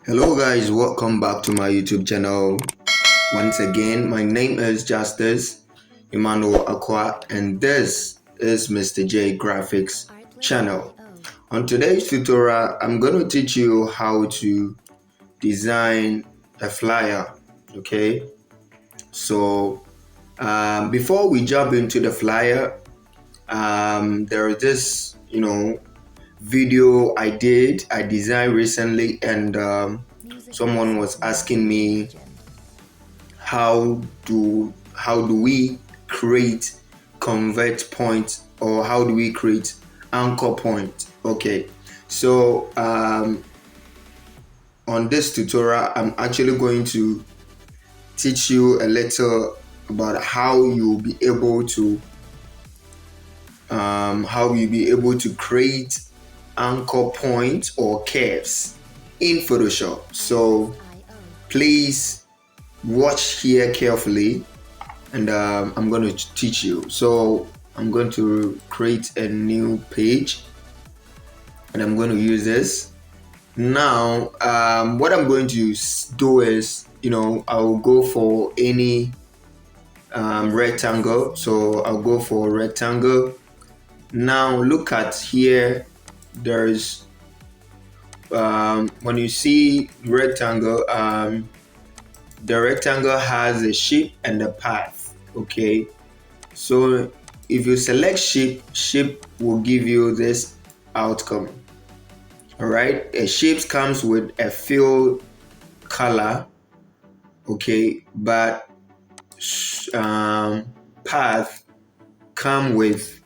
Hello guys, welcome back to my YouTube channel. Once again, my name is Justice Emmanuel Aqua and this is MrJay Grafix channel. On today's tutorial, I'm going to teach you how to design a flyer. Okay, so before we jump into the flyer, there is this, video I designed recently, and someone was asking me how do we create convert point, or how do we create anchor point. Okay, so on this tutorial I'm actually going to teach you a little about how you'll be able to create anchor points or curves in Photoshop. So please watch here carefully, and I'm going to teach you. So I'm going to create a new page and I'm going to use this. Now what I'm going to do is, I'll go for any rectangle. So I'll go for rectangle. Now look at here, there's when you see rectangle, the rectangle has a shape and a path. Okay, so if you select shape will give you this outcome. All right, a shape comes with a fill color, okay, but path come with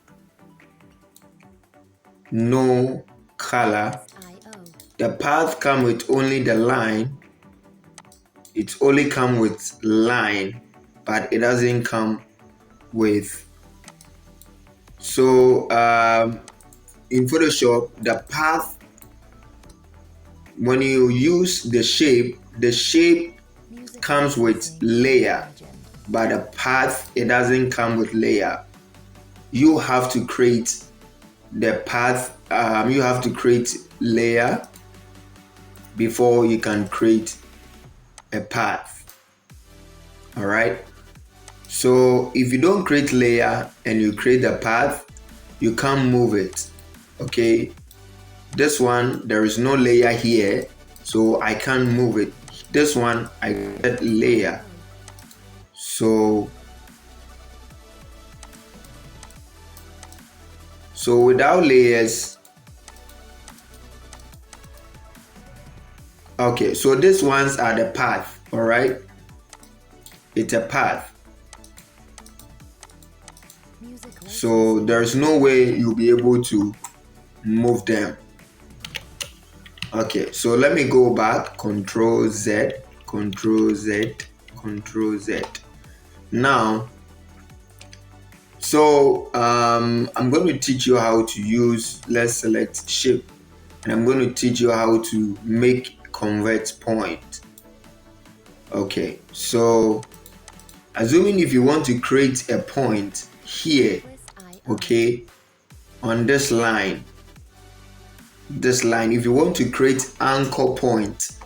no color. The path come with only the line. It only come with line, but it doesn't come with. So in Photoshop, the path, when you use the shape comes with layer, but the path, it doesn't come with layer. You have to create the path, you have to create layer before you can create a path. All right, so if you don't create layer and you create the path, you can't move it. Okay, this one, there is no layer here, so I can't move it. This one, I get layer. So without layers, okay, so these ones are the path. All right, it's a path, so there's no way you'll be able to move them. Okay, so let me go back, Control Z, Control Z, Control Z. Now, so I'm going to teach you how to use, let's select shape, and I'm going to teach you how to make convert point. Okay, so assuming if you want to create a point here, okay, on this line, if you want to create anchor point,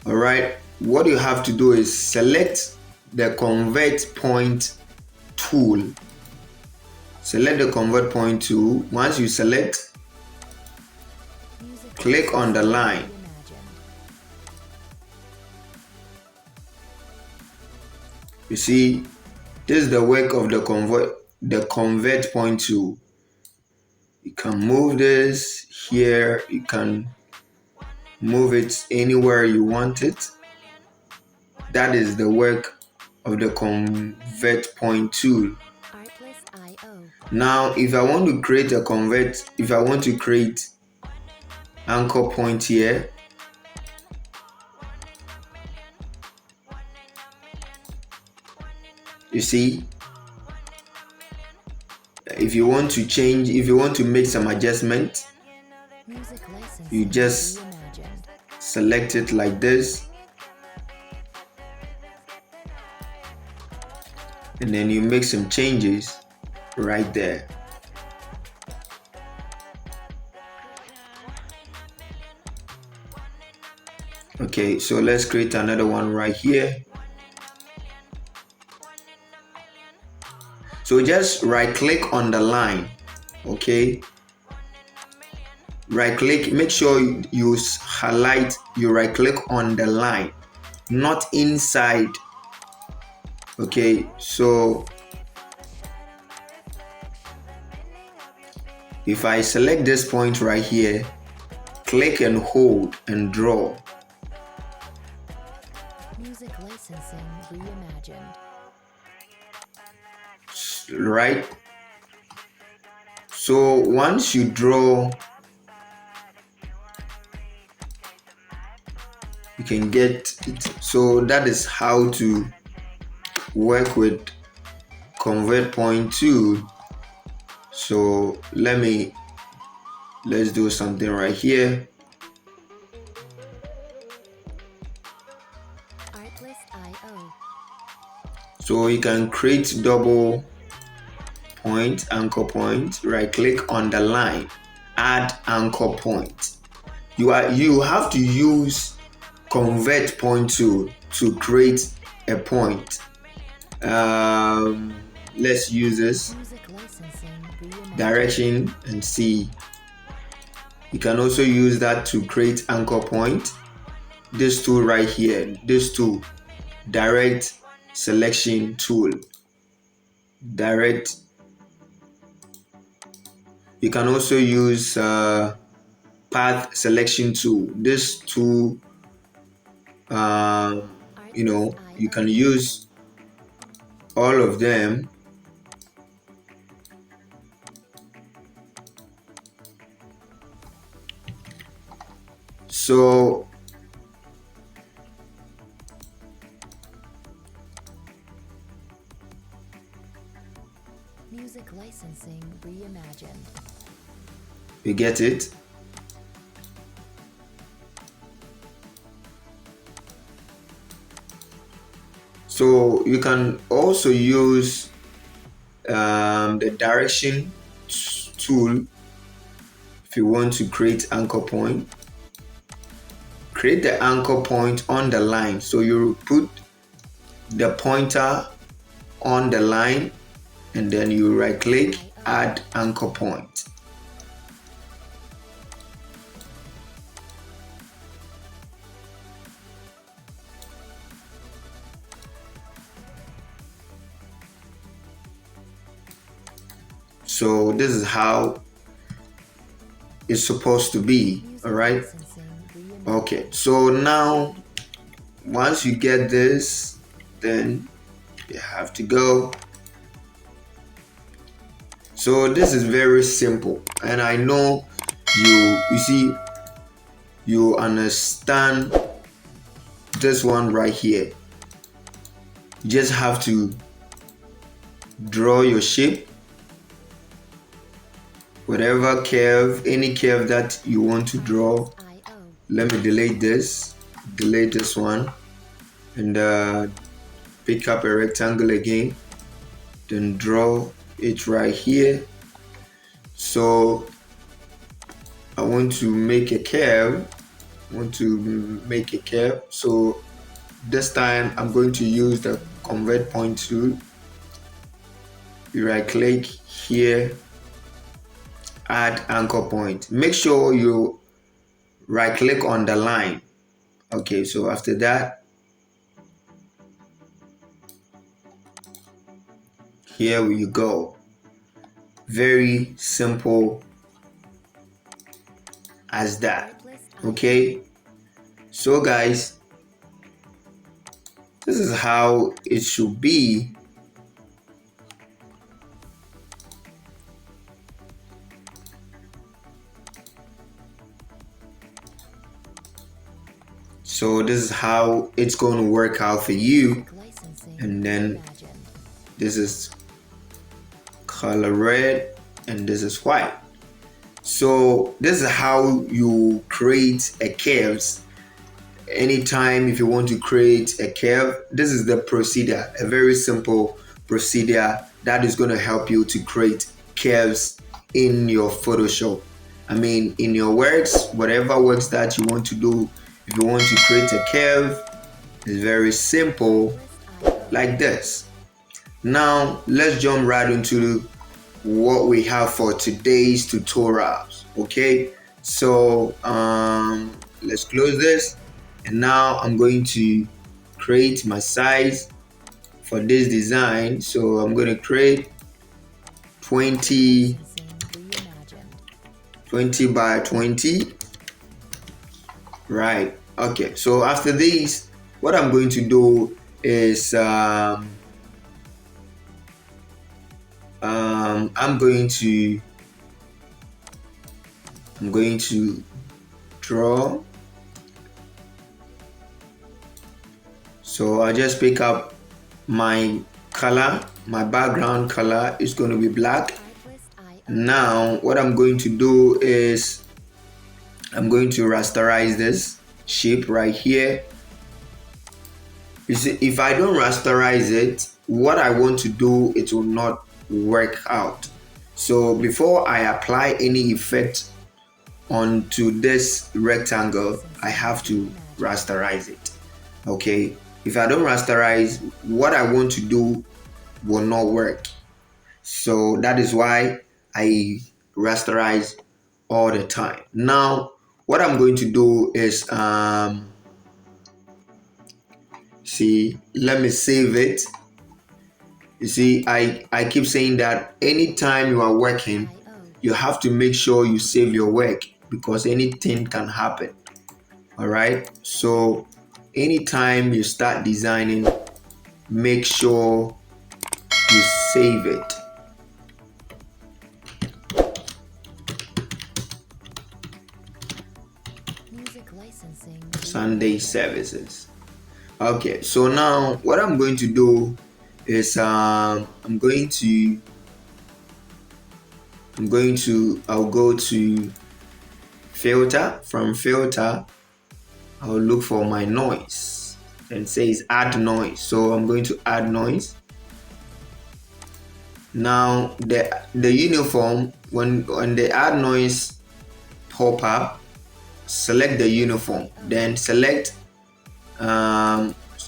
all right, what you have to do is select the convert point tool. Select the convert point tool. Once you select, click on the line. You see, this is the work of the convert point tool. You can move this here, you can move it anywhere you want it. That is the work of the convert point tool. Now if I want to create anchor point here, you see, if you want to make some adjustment, you just select it like this, and then you make some changes right there. Okay, so let's create another one right here. So just right click on the line. Okay, right click, make sure you highlight, you right click on the line, not inside. Okay, so if I select this point right here, click and hold and draw. Music licensing reimagined. Right? So once you draw, you can get it. So that is how to work with convert point tool. So let's do something right here. Artlist.io. So you can create double point, anchor point, right click on the line, add anchor point. You have to use convert point tool to create a point. Let's use this direction and see. You can also use that to create anchor point. This tool right here, this tool, direct selection tool, direct. You can also use path selection tool. This tool, you can use all of them. So music licensing reimagined. You get it? So you can also use the direction tool if you want to create anchor point. Create the anchor point on the line. So you put the pointer on the line and then you right click, add anchor point. So this is how it's supposed to be. All right. Okay, so now once you get this, then you have to go. So this is very simple, and I know you understand this one right here. You just have to draw your shape, whatever curve, any curve that you want to draw. Let me delete this one, and pick up a rectangle again, then draw it right here. So I want to make a curve. So this time I'm going to use the convert point tool. You right click here, add anchor point. Make sure you right click on the line. Okay, so after that, here we go. Very simple as that. Okay, so guys, this is how it should be. So this is how it's going to work out for you. And then this is color red and this is white. So this is how you create a curves. Anytime if you want to create a curve, this is the procedure, a very simple procedure that is going to help you to create curves in your Photoshop. I mean, in your works, whatever works that you want to do If you want to create a curve, it's very simple, like this. Now let's jump right into what we have for today's tutorials. Okay, so let's close this, and now I'm going to create my size for this design. So I'm going to create 20 by 20, right? Okay, so after this, what I'm going to do is I'm going to draw. So I'll just pick up my color. My background color is going to be black. Now what I'm going to do is I'm going to rasterize this shape right here. You see, if I don't rasterize it, what I want to do, it will not work out. So before I apply any effect onto this rectangle, I have to rasterize it. Okay, if I don't rasterize, what I want to do will not work. So that is why I rasterize all the time. Now what I'm going to do is see, let me save it. You see, I keep saying that anytime you are working, you have to make sure you save your work, because anything can happen. All right, so anytime you start designing, make sure you save it. Sunday services. Okay, so now what I'm going to do is I'll go to filter. From filter, I'll look for my noise and says add noise. So I'm going to add noise. Now the uniform, when the add noise pop up, select the uniform, then select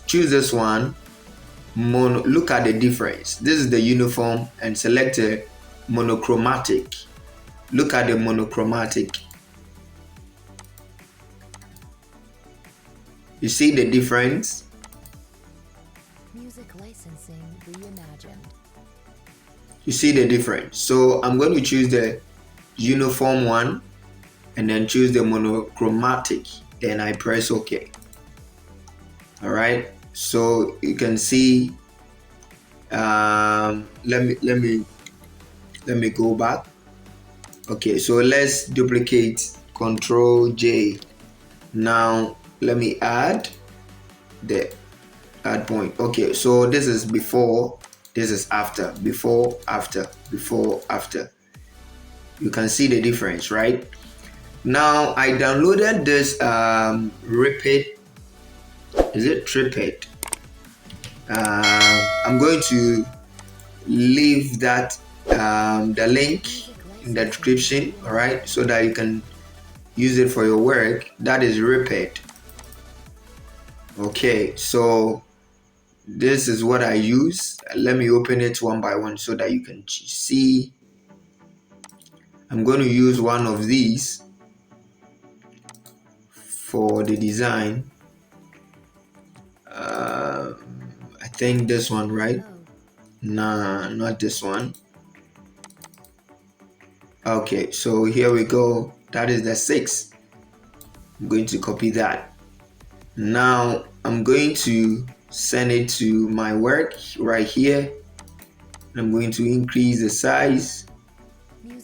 choose this one, mono. Look at the difference. This is the uniform, and select a monochromatic. Look at the monochromatic. You see the difference? Music licensing reimagined. You see the difference. So I'm going to choose the uniform one and then choose the monochromatic. Then I press OK. All right. So you can see. Let me go back. Okay. So let's duplicate. Control J. Now let me add the add point. Okay. So this is before. This is after. Before, after. Before, after. You can see the difference, right? Now I downloaded this repeat. Is it Tripit? I'm going to leave that the link in the description, all right, so that you can use it for your work. That is repeat. Okay, so this is what I use. Let me open it one by one so that you can see. I'm going to use one of these for the design. I think this one, right? Nah, not this one. Okay, so here we go. That is the 6. I'm going to copy that. Now I'm going to send it to my work right here. I'm going to increase the size and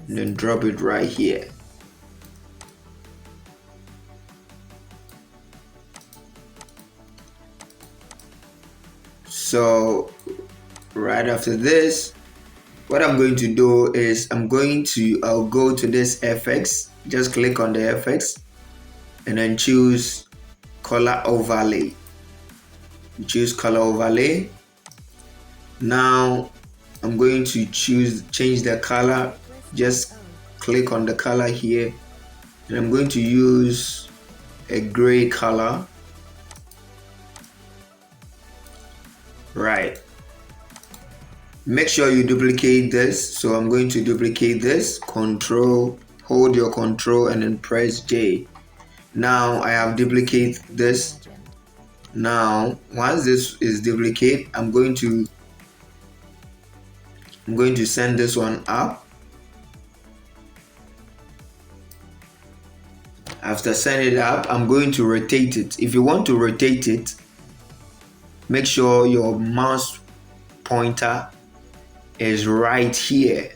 then drop it right here. So right after this, what I'm going to do is I'll go to this FX. Just click on the FX and then choose color overlay. You choose color overlay. Now I'm going to change the color. Just click on the color here, and I'm going to use a gray color. Right. Make sure you duplicate this. So I'm going to duplicate this. Hold your control and then press J. Now I have duplicated this. Now once this is duplicate, I'm going to send this one up. After sending it up, I'm going to rotate it. If you want to rotate it, make sure your mouse pointer is right here.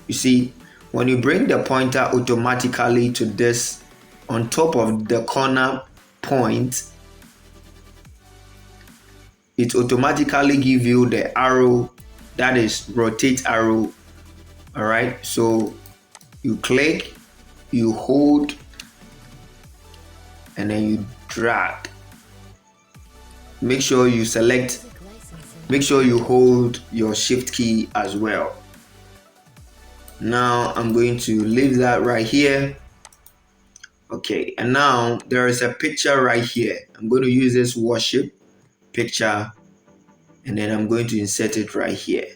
You see, when you bring the pointer automatically to this on top of the corner point, it automatically give you the arrow, that is rotate arrow. All right, so you click, you hold, and then you drag. Make sure you select, make sure you hold your shift key as well. Now I'm going to leave that right here. Okay, and now there is a picture right here. I'm going to use this worship picture, and then I'm going to insert it right here.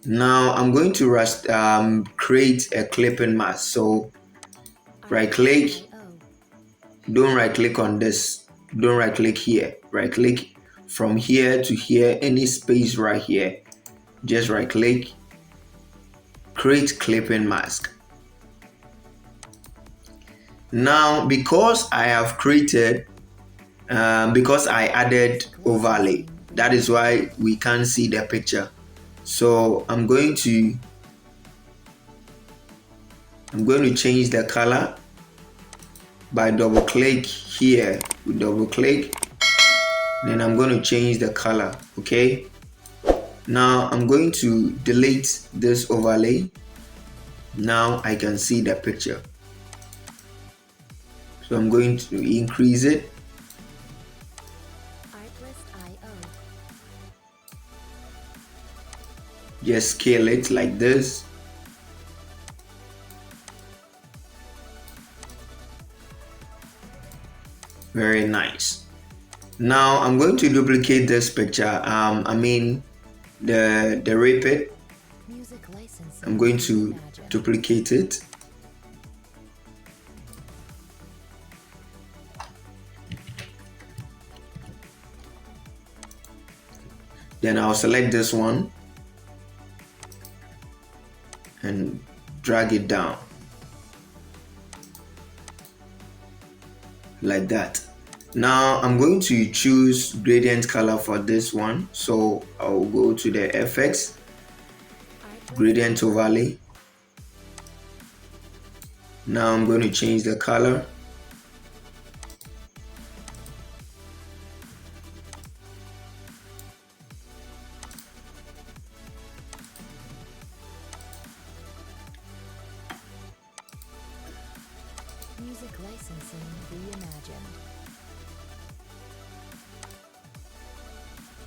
Now I'm going to create a clipping mask. So right click, don't right click on this, don't right click here, right click from here to here, any space right here, just right click, create clipping mask. Now because I have created, because I added overlay, that is why we can't see the picture. So I'm going to change the color by double click here. We double click, then I'm going to change the color. Okay, now I'm going to delete this overlay. Now I can see the picture, so I'm going to increase it. Just scale it like this. Very nice. Now I'm going to duplicate this picture. I mean the repeat. I'm going to duplicate it. Then I'll select this one and drag it down like that. Now I'm going to choose gradient color for this one, so I'll go to the FX gradient overlay. Now I'm going to change the color. Music licensing reimagined.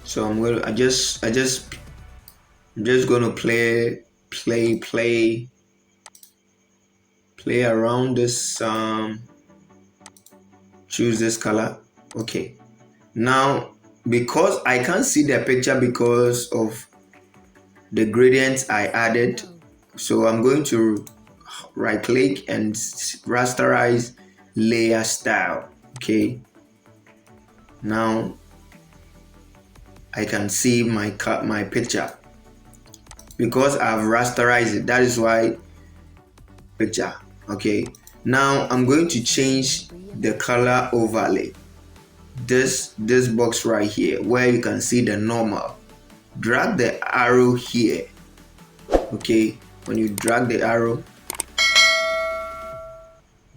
So I'm just going to play around this. Choose this color. Okay, now because I can't see the picture because of the gradients I added, so I'm going to right click and rasterize layer style. Okay, now I can see my picture because I've rasterized it. That is why picture. Okay, now I'm going to change the color overlay. This box right here where you can see the normal. Drag the arrow here. Okay, when you drag the arrow,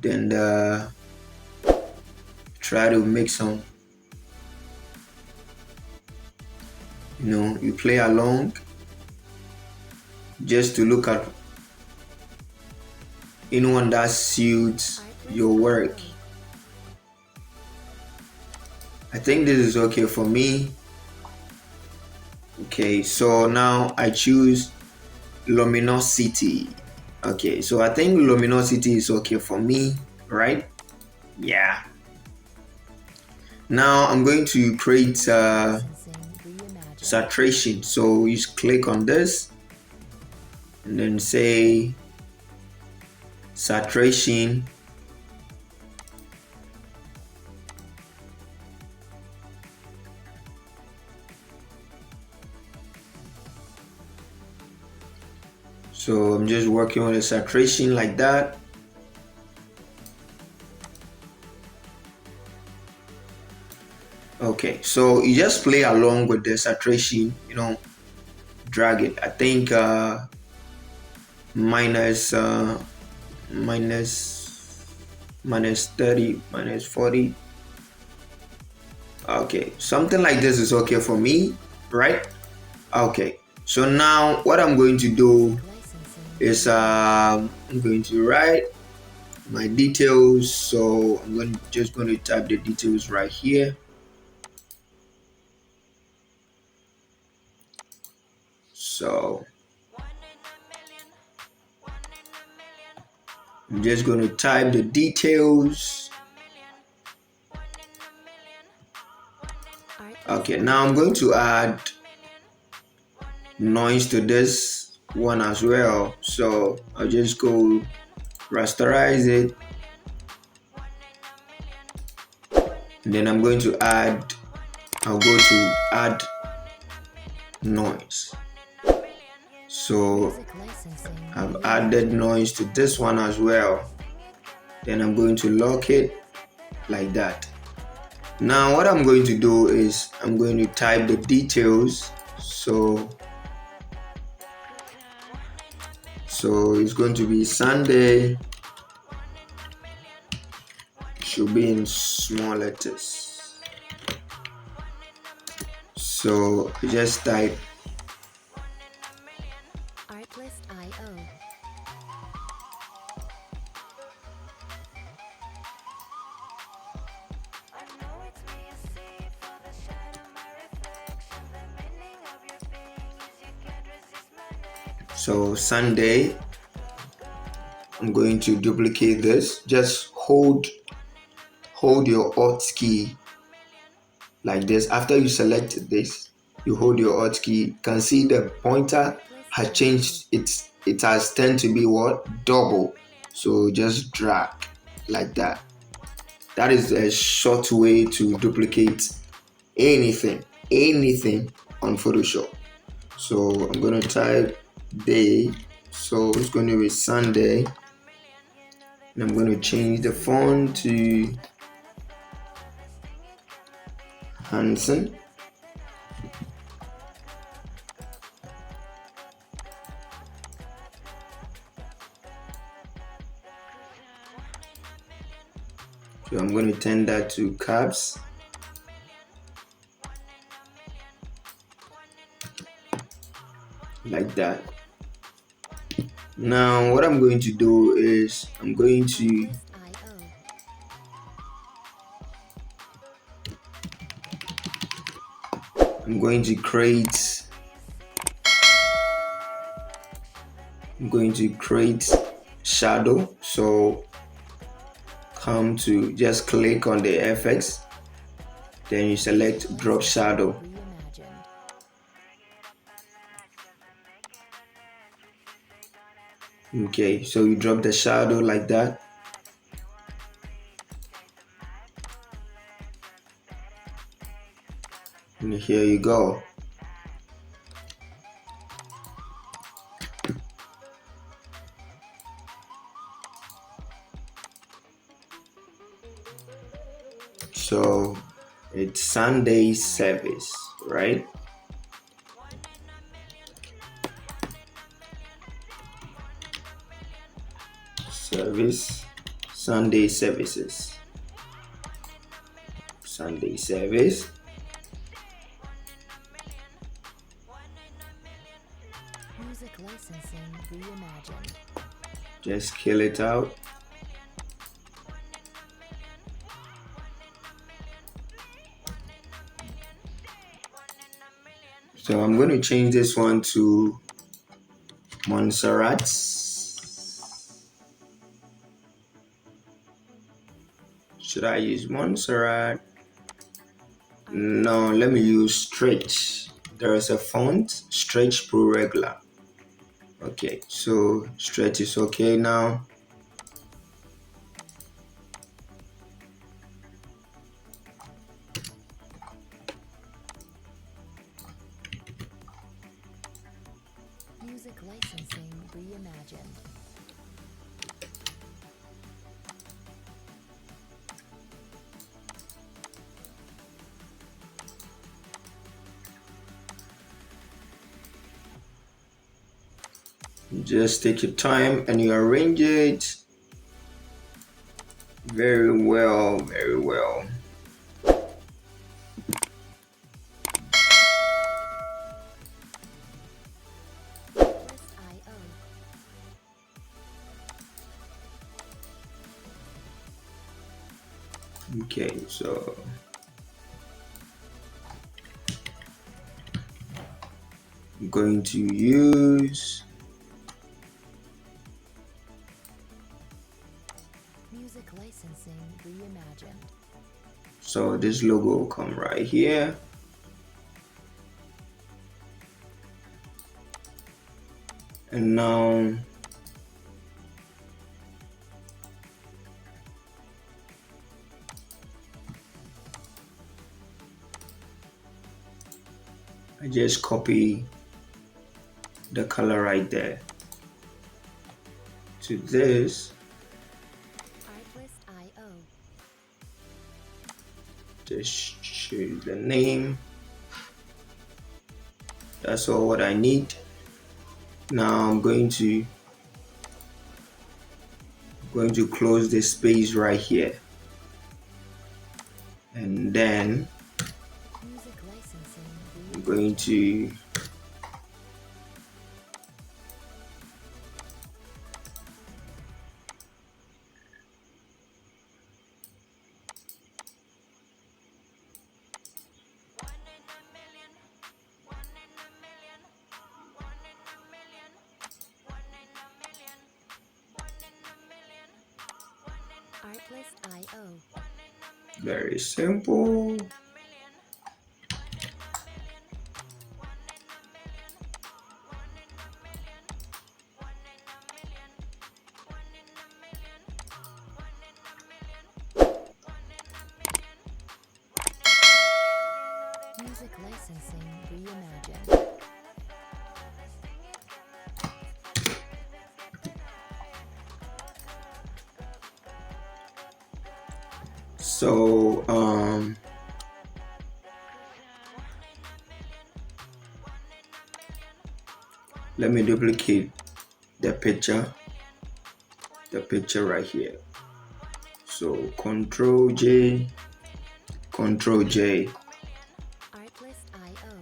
then try to make some, you play along just to look at anyone that suits your work. I think this is okay for me. Okay, so now I choose luminosity. Okay, so I think luminosity is okay for me. right? Yeah. Now I'm going to create saturation. So you just click on this and then say saturation. So I'm just working on the saturation like that. Okay, so you just play along with the saturation, drag it. I think minus 30, minus 40. Okay, something like this is okay for me, right? Okay, so now what I'm going to do is I'm going to write my details. So I'm just going to type the details right here. So I'm just going to type the details. Okay, now I'm going to add noise to this one as well. So I'll just go rasterize it. And then I'm going to I'll go to add noise. So I've added noise to this one as well. Then I'm going to lock it like that. Now what I'm going to do is I'm going to type the details. So it's going to be Sunday. Should be in small letters. So just type Artlist.io. So Sunday, I'm going to duplicate this. Just hold your Alt key like this. After you select this, you hold your Alt key. You can see the pointer has changed. It has turned to be what? Double. So just drag like that. That is a short way to duplicate anything on Photoshop. So I'm going to type day. So it's going to be Sunday. And I'm going to change the font to Hansen. So I'm going to turn that to caps. Like that. Now what I'm going to do is I'm going to create shadow. So come to just click on the FX, then you select drop shadow. Okay, so you drop the shadow like that. And here you go. So it's Sunday service, right? Service, Sunday services, Sunday service. Music licensing reimagined. Just kill it out. So I'm going to change this one to Montserrat. Should I use Montserrat? No, let me use Stretch. There is a font, Stretch Pro Regular. Okay, so Stretch is okay now. Music licensing reimagined. Just take your time and you arrange it very well, very well. Artlist.io. Okay, so I'm going to use Music licensing reimagined. so this logo will come right here. And now I just copy the color right there to this. Artlist.io. Just choose the name. That's all what I need. Now I'm going to close this space right here, and then Music licensing I'm going to Artlist.io. very simple. Music licensing reimagined. So let me duplicate the picture right here. So Control J, Control J. Artlist.io.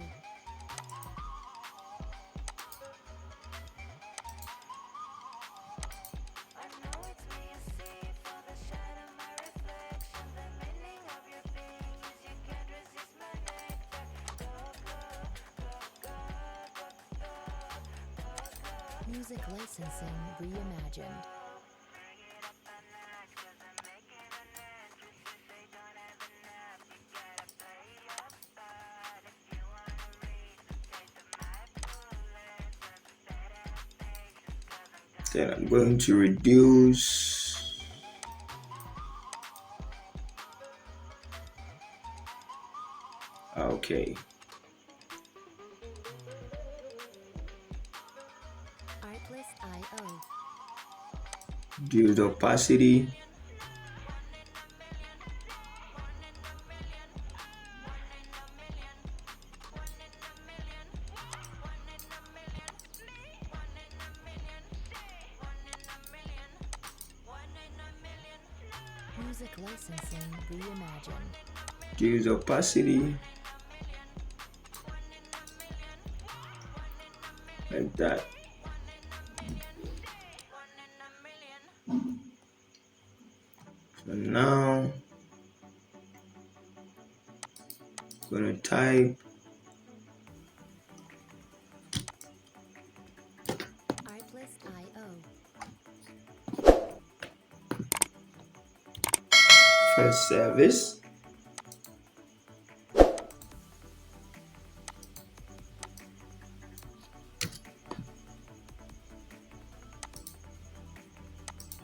Music licensing reimagined. Then I'm going to reduce. Okay. Artlist.io. Reduce the opacity. Music licensing reimagined. Reduce the opacity. Like that. So now I'm gonna type Artlist.io. first service.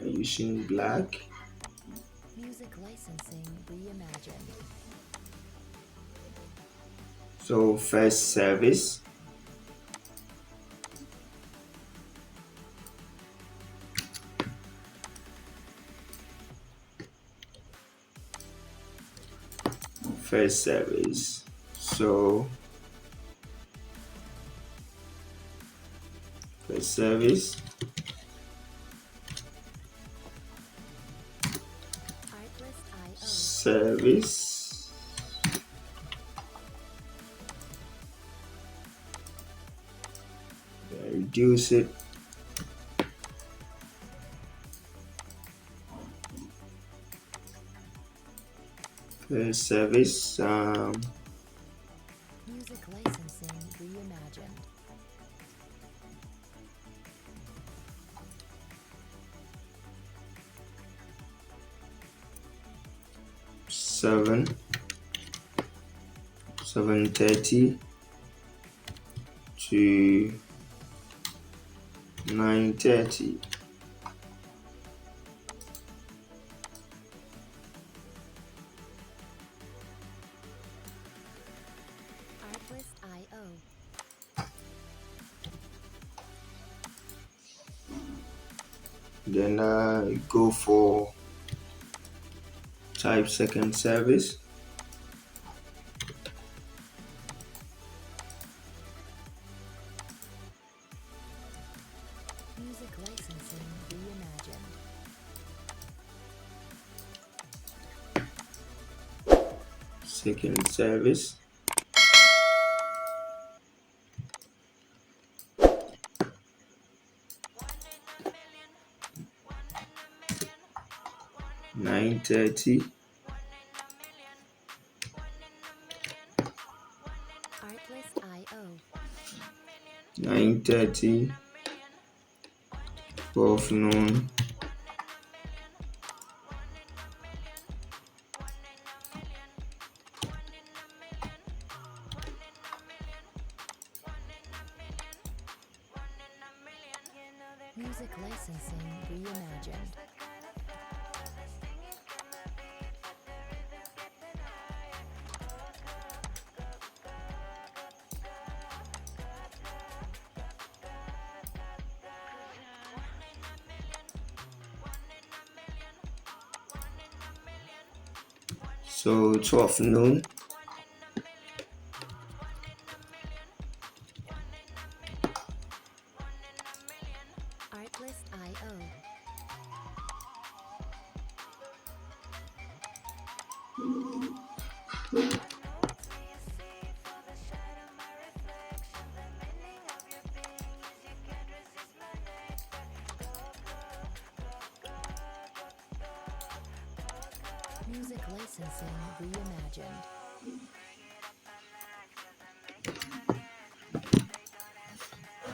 Using black. Music licensing reimagined. So first service. First service. So first service. Service. Reduce it. First service. Music licensing reimagined. Seven. 7:30 to 9:30. Artlist.io. Then go for type second service. Music licensing reimagined. Second service. $9.30. Artlist.io. 9:30. 12 noon. Music licensing reimagined. So 12 noon. Artlist.io. Music licensing reimagined.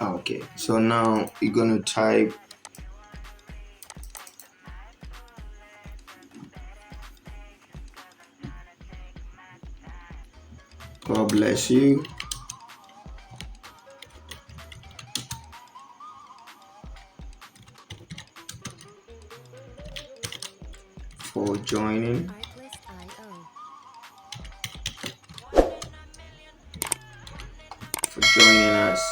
Okay, so now you're gonna type God bless you for joining. Artlist.io. For joining us.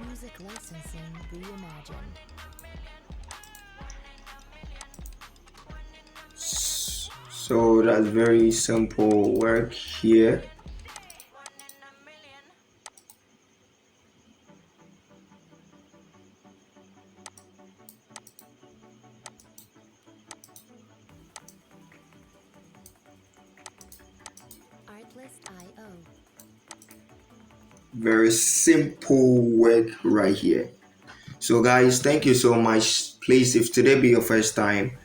Music licensing reimagined. So that's very simple work here. Artlist.io. Very simple work right here. So guys, thank you so much. Please, if today be your first time,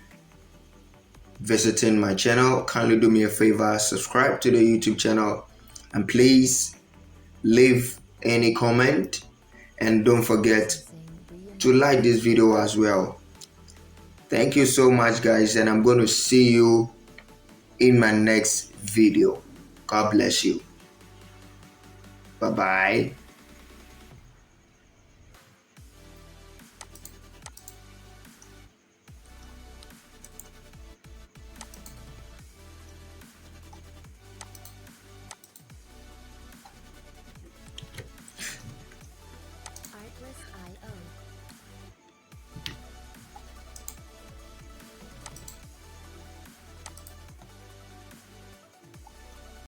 visiting my channel. Kindly do me a favor, subscribe to the YouTube channel, and please leave any comment, and don't forget to like this video as well. Thank you so much, guys, and I'm going to see you in my next video. God bless you. Bye bye.